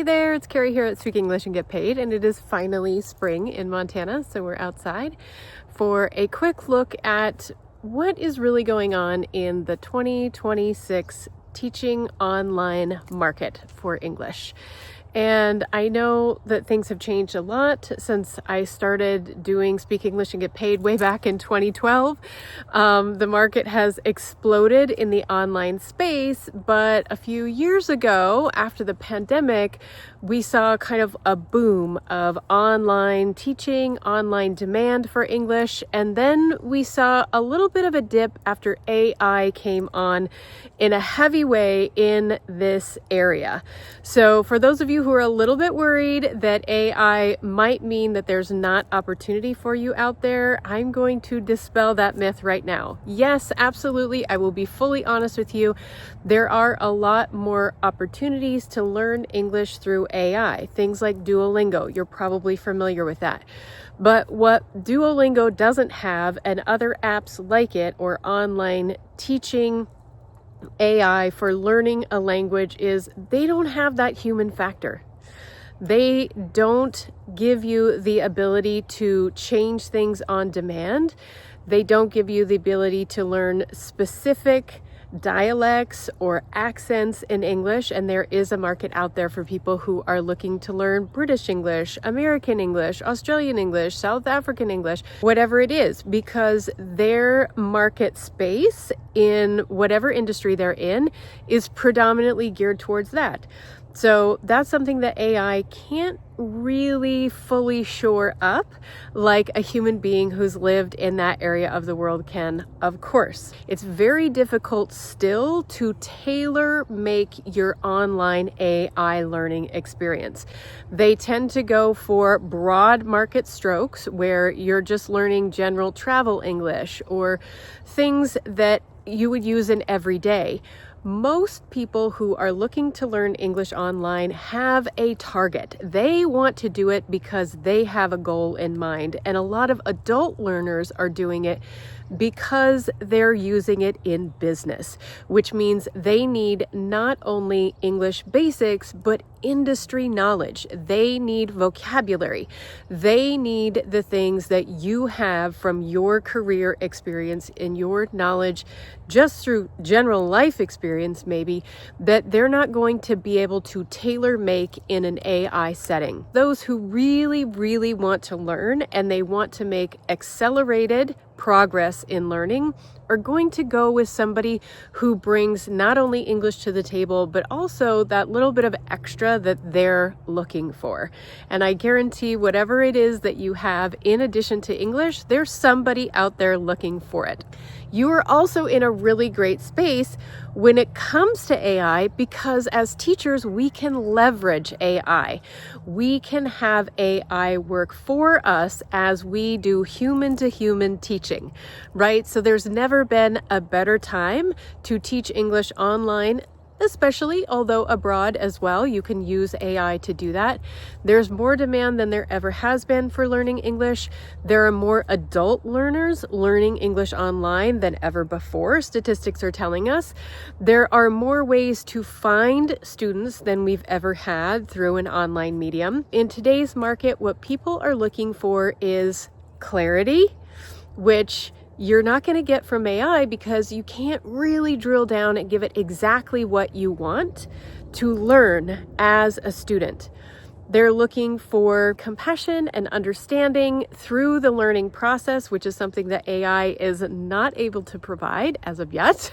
there, it's Carrie here at Speak English and Get Paid, and it is finally spring in Montana, so we're outside for a quick look at what is really going on in the 2026 teaching online market for English. And I know that things have changed a lot since I started doing Speak English and Get Paid way back in 2012. The market has exploded in the online space, but a few years ago, after the pandemic, we saw kind of a boom of online teaching, online demand for English, and then we saw a little bit of a dip after AI came on in a heavy way in this area. So for those of you who are a little bit worried that AI might mean that there's not opportunity for you out there, I'm going to dispel that myth right now. Yes, absolutely. I will be fully honest with you. There are a lot more opportunities to learn English through AI. Things like Duolingo. You're probably familiar with that. But what Duolingo doesn't have, and other apps like it or online teaching AI for learning a language, is they don't have that human factor. They don't give you the ability to change things on demand. They don't give you the ability to learn specific dialects or accents in English, and there is a market out there for people who are looking to learn British English, American English, Australian English, South African English, whatever it is, because their market space in whatever industry they're in is predominantly geared towards that. So that's something that AI can't really fully shore up like a human being who's lived in that area of the world can, of course. It's very difficult still to tailor make your online AI learning experience. They tend to go for broad market strokes where you're just learning general travel English or things that you would use in every day. Most people who are looking to learn English online have a target. They want to do it because they have a goal in mind. And a lot of adult learners are doing it because they're using it in business, which means they need not only English basics, but industry knowledge. They need vocabulary. They need the things that you have from your career experience and your knowledge just through general life experience, maybe, that they're not going to be able to tailor make in an AI setting. Those who really, really want to learn and they want to make accelerated progress in learning are going to go with somebody who brings not only English to the table, but also that little bit of extra that they're looking for. And I guarantee whatever it is that you have in addition to English, there's somebody out there looking for it. You are also in a really great space when it comes to AI because as teachers, we can leverage AI. We can have AI work for us as we do human-to-human teaching, right? So there's never been a better time to teach English online, especially, although abroad as well, you can use AI to do that. There's more demand than there ever has been for learning English. There are more adult learners learning English online than ever before, statistics are telling us. There are more ways to find students than we've ever had through an online medium. In today's market, what people are looking for is clarity, which you're not going to get from AI because you can't really drill down and give it exactly what you want to learn as a student. They're looking for compassion and understanding through the learning process, which is something that AI is not able to provide as of yet.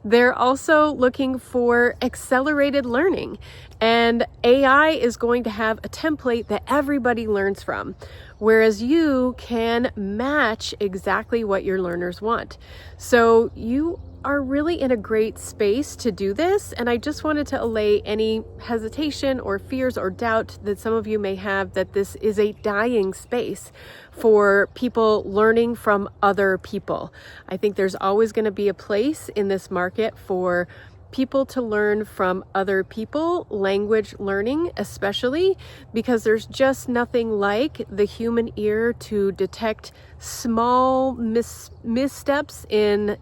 They're also looking for accelerated learning, and AI is going to have a template that everybody learns from, whereas you can match exactly what your learners want. So you are really in a great space to do this, and I just wanted to allay any hesitation or fears or doubt that some of you may have that this is a dying space for people learning from other people. I think there's always going to be a place in this market for people to learn from other people, language learning especially, because there's just nothing like the human ear to detect small missteps in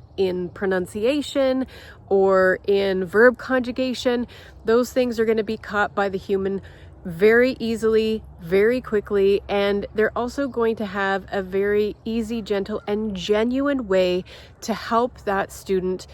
pronunciation or in verb conjugation. Those things are going to be caught by the human very easily, very quickly, and they're also going to have a very easy, gentle, and genuine way to help that student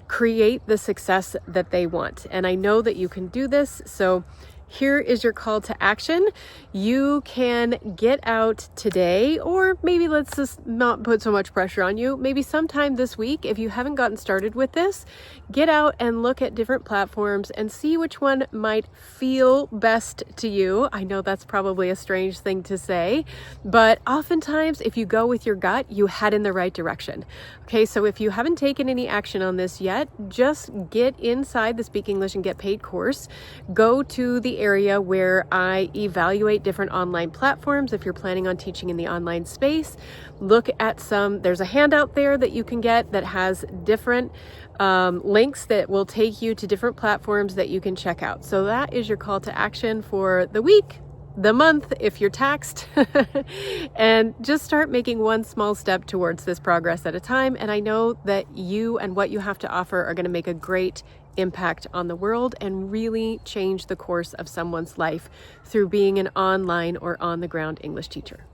create the success that they want. And I know that you can do this, so here is your call to action. You can get out today, or maybe let's just not put so much pressure on you. Maybe sometime this week, if you haven't gotten started with this, get out and look at different platforms and see which one might feel best to you. I know that's probably a strange thing to say, but oftentimes if you go with your gut, you head in the right direction. Okay, so if you haven't taken any action on this yet, just get inside the Speak English and Get Paid course. Go to the area where I evaluate different online platforms. If you're planning on teaching in the online space, look at there's a handout there that you can get that has different links that will take you to different platforms that you can check out. So that is your call to action for the week, the month, if you're taxed, and just start making one small step towards this progress at a time. And I know that you and what you have to offer are going to make a great impact on the world and really change the course of someone's life through being an online or on the ground English teacher.